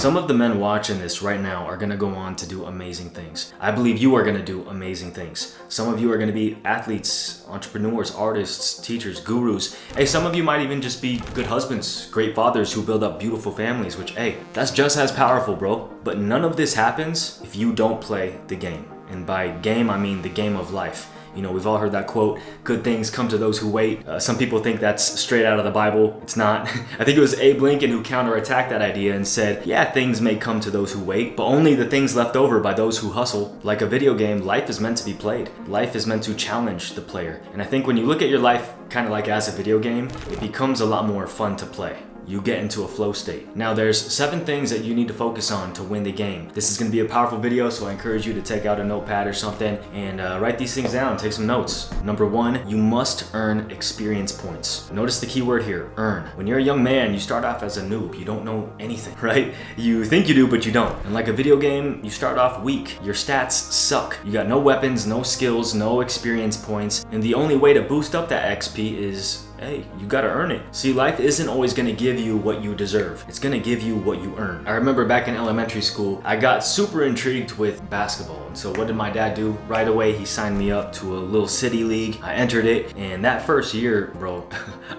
Some of the men watching this right now are gonna go on to do amazing things. I believe you are gonna do amazing things. Some of you are gonna be athletes, entrepreneurs, artists, teachers, gurus. Hey, some of you might even just be good husbands, great fathers who build up beautiful families, which, hey, that's just as powerful, bro. But none of this happens if you don't play the game. And by game, I mean the game of life. You know, we've all heard that quote, good things come to those who wait. Some people think that's straight out of the Bible. It's not. I think it was Abe Lincoln who counterattacked that idea and said, yeah, things may come to those who wait, but only the things left over by those who hustle. Like a video game, life is meant to be played. Life is meant to challenge the player. And I think when you look at your life kind of like as a video game, it becomes a lot more fun to play. You get into a flow state. Now there's 7 things that you need to focus on to win the game. This is gonna be a powerful video, so I encourage you to take out a notepad or something and write these things down, take some notes. Number 1, you must earn experience points. Notice the key word here, earn. When you're a young man, you start off as a noob. You don't know anything, right? You think you do, but you don't. And like a video game, you start off weak. Your stats suck. You got no weapons, no skills, no experience points. And the only way to boost up that XP is, hey, you gotta earn it. See, life isn't always gonna give you what you deserve. It's gonna give you what you earn. I remember back in elementary school, I got super intrigued with basketball. And so what did my dad do? Right away, he signed me up to a little city league. I entered it, and that first year, bro,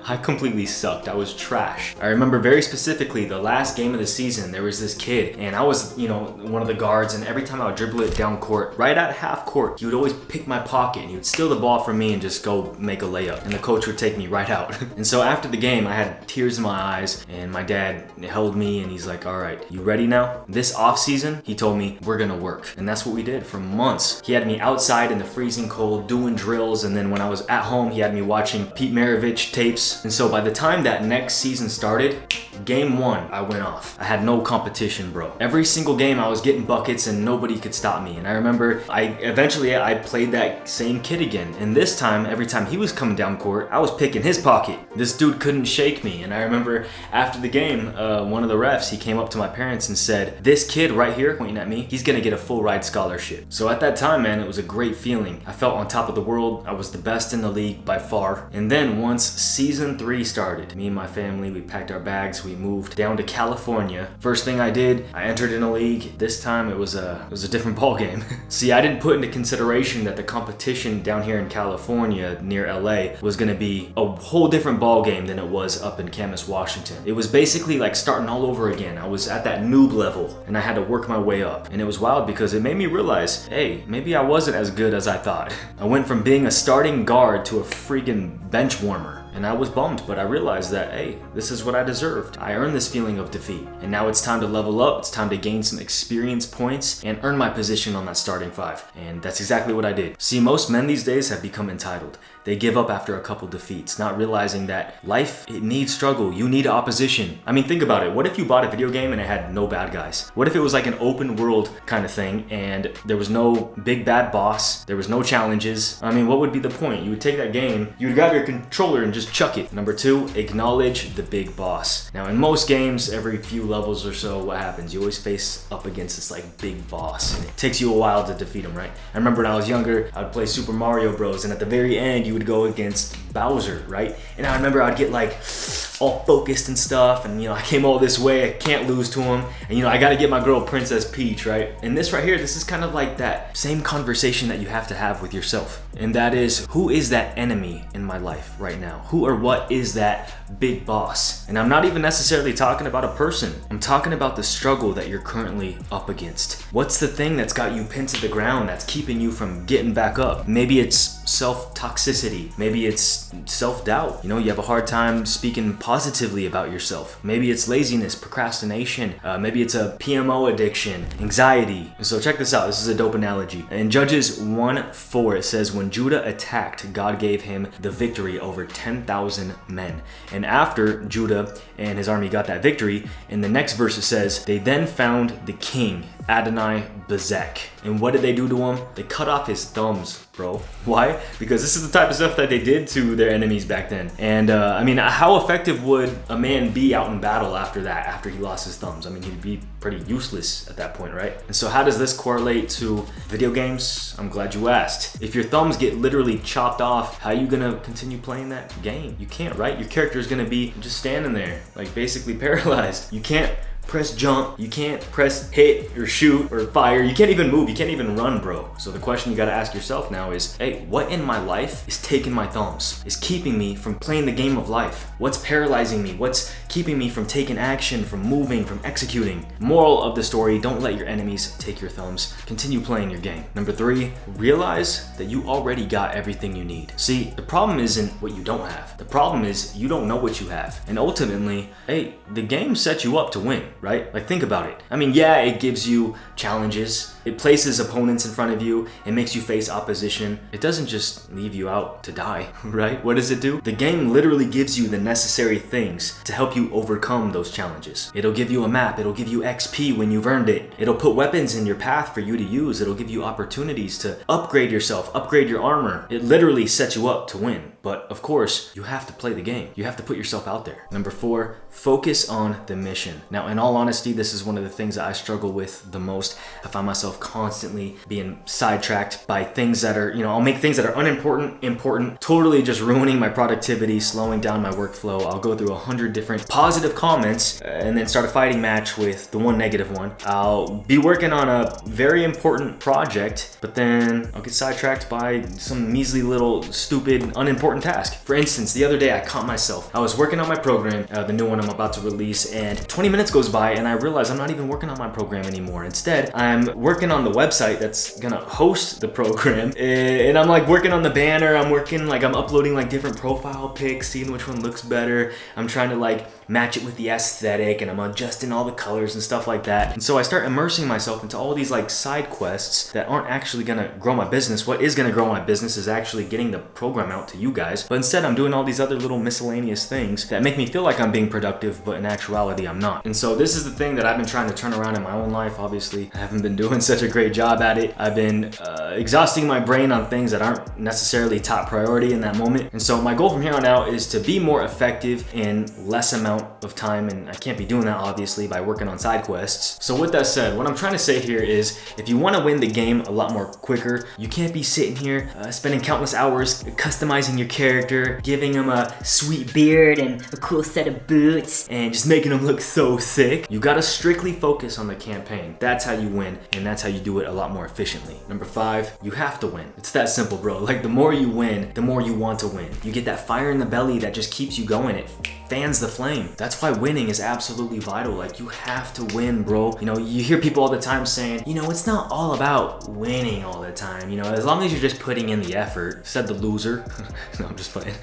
I completely sucked. I was trash. I remember very specifically the last game of the season, there was this kid, and I was, you know, one of the guards, and every time I would dribble it down court, right at half court, he would always pick my pocket, and he would steal the ball from me and just go make a layup. And the coach would take me right out. And so after the game, I had tears in my eyes, and my dad held me and he's like, all right, you ready now? This off season, he told me, we're gonna work. And that's what we did for months. He had me outside in the freezing cold doing drills, and then when I was at home, he had me watching Pete Maravich tapes. And so by the time that next season started, game 1, I went off. I had no competition, bro. Every single game I was getting buckets and nobody could stop me. And I remember eventually I played that same kid again. And this time, every time he was coming down court, I was picking his pocket. This dude couldn't shake me. And I remember after the game, one of the refs, he came up to my parents and said, this kid right here, pointing at me, he's gonna get a full ride scholarship. So at that time, man, it was a great feeling. I felt on top of the world. I was the best in the league by far. And then once season 3 started, me and my family, we packed our bags, we moved down to California. First thing I did, I entered in a league. This time it was a different ball game. See, I didn't put into consideration that the competition down here in California near LA was gonna be a whole different ball game than it was up in Camas, Washington. It was basically like starting all over again. I was at that noob level and I had to work my way up. And it was wild because it made me realize, hey, maybe I wasn't as good as I thought. I went from being a starting guard to a freaking bench warmer. And I was bummed, but I realized that, hey, this is what I deserved. I earned this feeling of defeat. And now it's time to level up. It's time to gain some experience points and earn my position on that starting 5. And that's exactly what I did. See, most men these days have become entitled. They give up after a couple defeats, not realizing that life, it needs struggle. You need opposition. I mean, think about it. What if you bought a video game and it had no bad guys? What if it was like an open world kind of thing and there was no big bad boss, there was no challenges? I mean, what would be the point? You would take that game, you would grab your controller and just chuck it. Number 2, acknowledge the big boss. Now, in most games, every few levels or so, what happens? You always face up against this like big boss. And it takes you a while to defeat him, right? I remember when I was younger, I would play Super Mario Bros. And at the very end, you would go against Bowser, right? And I remember I'd get like all focused and stuff, and you know, I came all this way, I can't lose to him, and you know, I gotta get my girl Princess Peach, right? And this right here, this is kind of like that same conversation that you have to have with yourself. And that is, who is that enemy in my life right now? Who or what is that big boss? And I'm not even necessarily talking about a person. I'm talking about the struggle that you're currently up against. What's the thing that's got you pinned to the ground that's keeping you from getting back up? Maybe it's self-toxicity. Maybe it's self-doubt. You know, you have a hard time speaking positively about yourself. Maybe it's laziness, procrastination. Maybe it's a PMO addiction, anxiety. So check this out. This is a dope analogy. In Judges 1:4, it says, when Judah attacked, God gave him the victory over 10,000 men. And after Judah and his army got that victory, in the next verse it says, they then found the king, Adonai-Bezek. And what did they do to him? They cut off his thumbs, bro. Why? Because this is the type of stuff that they did to their enemies back then. And I mean, how effective would a man be out in battle after that, after he lost his thumbs? I mean, he'd be pretty useless at that point, right? And so how does this correlate to video games? I'm glad you asked. If your thumbs get literally chopped off, how are you gonna continue playing that game? You can't, right? Your character is gonna be just standing there, like basically paralyzed. You can't press jump, you can't press hit or shoot or fire, you can't even move, you can't even run, bro. So the question you gotta ask yourself now is, hey, what in my life is taking my thumbs? Is keeping me from playing the game of life? What's paralyzing me? What's keeping me from taking action, from moving, from executing? Moral of the story, don't let your enemies take your thumbs. Continue playing your game. Number 3, realize that you already got everything you need. See, the problem isn't what you don't have. The problem is you don't know what you have. And ultimately, hey, the game sets you up to win, right? Like, think about it. I mean, yeah, it gives you challenges. It places opponents in front of you. It makes you face opposition. It doesn't just leave you out to die, right? What does it do? The game literally gives you the necessary things to help you overcome those challenges. It'll give you a map. It'll give you XP when you've earned it. It'll put weapons in your path for you to use. It'll give you opportunities to upgrade yourself, upgrade your armor. It literally sets you up to win. But of course, you have to play the game. You have to put yourself out there. Number 4, focus on the mission. Now, in all honesty, this is one of the things that I struggle with the most. I find myself constantly being sidetracked by things that are, I'll make things that are unimportant, important, totally just ruining my productivity, slowing down my workflow. I'll go through 100 different positive comments and then start a fighting match with the one negative one. I'll be working on a very important project, but then I'll get sidetracked by some measly little stupid, unimportant task. For instance, the other day I caught myself. I was working on my program, the new one I'm about to release, and 20 minutes goes by and I realize I'm not even working on my program anymore. Instead, I'm working on the website that's gonna host the program, and I'm like working on the banner. I'm uploading like different profile pics, seeing which one looks better. I'm trying to like match it with the aesthetic, and I'm adjusting all the colors and stuff like that. And so I start immersing myself into all these like side quests that aren't actually gonna grow my business. What is gonna grow my business is actually getting the program out to you guys. But instead, I'm doing all these other little miscellaneous things that make me feel like I'm being productive, but in actuality, I'm not. And so this is the thing that I've been trying to turn around in my own life. Obviously, I haven't been doing such a great job at it. I've been exhausting my brain on things that aren't necessarily top priority in that moment. And so my goal from here on out is to be more effective in less amount of time, and I can't be doing that obviously by working on side quests. So with that said, what I'm trying to say here is, if you want to win the game a lot more quicker, you can't be sitting here spending countless hours customizing your character, giving him a sweet beard and a cool set of boots, and just making him look so sick. You gotta strictly focus on the campaign. That's how you win, and that's how you do it a lot more efficiently. Number 5, you have to win. It's that simple, bro. Like, the more you win, the more you want to win. You get that fire in the belly that just keeps you going. It fans the flame. That's why winning is absolutely vital. Like, you have to win, bro. You hear people all the time saying, it's not all about winning all the time. As long as you're just putting in the effort, said the loser. No, I'm just playing.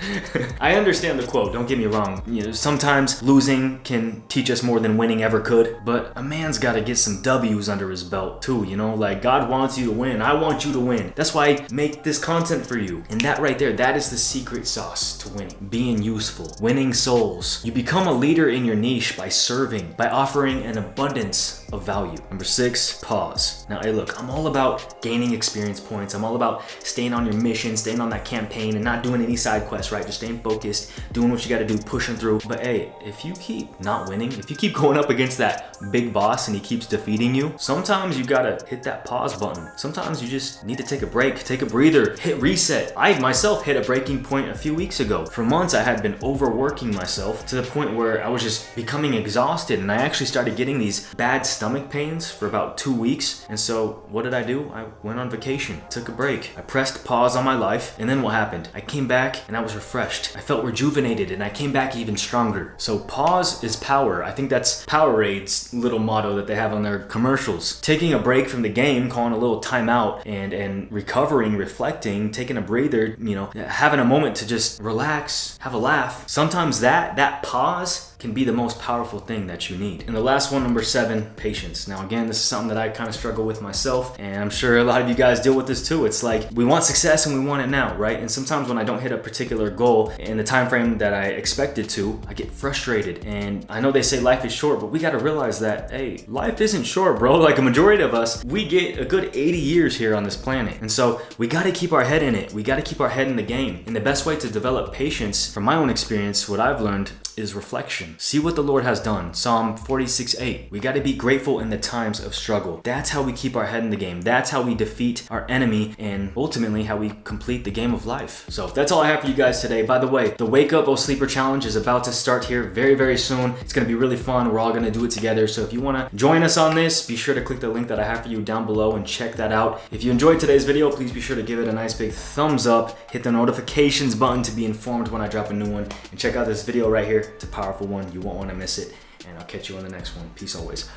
I understand the quote, don't get me wrong. Sometimes losing can teach us more than winning ever could, but a man's gotta get some W's under his belt too, Like, God wants you to win. I want you to win. That's why I make this content for you. And that right there, that is the secret sauce to winning. Being useful, winning souls. You become a leader in your niche by serving, by offering an abundance of value. Number 6, pause. Now, hey, look, I'm all about gaining experience points. I'm all about staying on your mission, staying on that campaign, and not doing any side quests, right? Just staying focused, doing what you gotta do, pushing through. But hey, if you keep not winning, if you keep going up against that big boss and he keeps defeating you, sometimes you gotta hit that pause button. Sometimes you just need to take a break, take a breather, hit reset. I myself hit a breaking point a few weeks ago. For months, I had been overworking myself to the point where I was just becoming exhausted, and I actually started getting these bad stomach pains for about 2 weeks. And so what did I do? I went on vacation, took a break. I pressed pause on my life, and then what happened? I came back and I was refreshed. I felt rejuvenated, and I came back even stronger. So pause is power. I think that's Powerade's little motto that they have on their commercials. Taking a break from the game, calling a little timeout, and recovering, reflecting, taking a breather, having a moment to just relax, have a laugh. Sometimes that pause can be the most powerful thing that you need. And the last one, number 7, patience. Now again, this is something that I kind of struggle with myself, and I'm sure a lot of you guys deal with this too. It's like, we want success and we want it now, right? And sometimes when I don't hit a particular goal in the time frame that I expected to, I get frustrated. And I know they say life is short, but we gotta realize that, hey, life isn't short, bro. Like, a majority of us, we get a good 80 years here on this planet. And so we gotta keep our head in it. We gotta keep our head in the game. And the best way to develop patience, from my own experience, what I've learned is reflection. See what the Lord has done. Psalm 46:8. We got to be grateful in the times of struggle. That's how we keep our head in the game. That's how we defeat our enemy, and ultimately how we complete the game of life. So that's all I have for you guys today. By the way, the Wake Up O Sleeper Challenge is about to start here very, very soon. It's going to be really fun. We're all going to do it together. So if you want to join us on this, be sure to click the link that I have for you down below and check that out. If you enjoyed today's video, please be sure to give it a nice big thumbs up. Hit the notifications button to be informed when I drop a new one. And check out this video right here. It's a powerful one. You won't want to miss it. And I'll catch you on the next one. Peace always.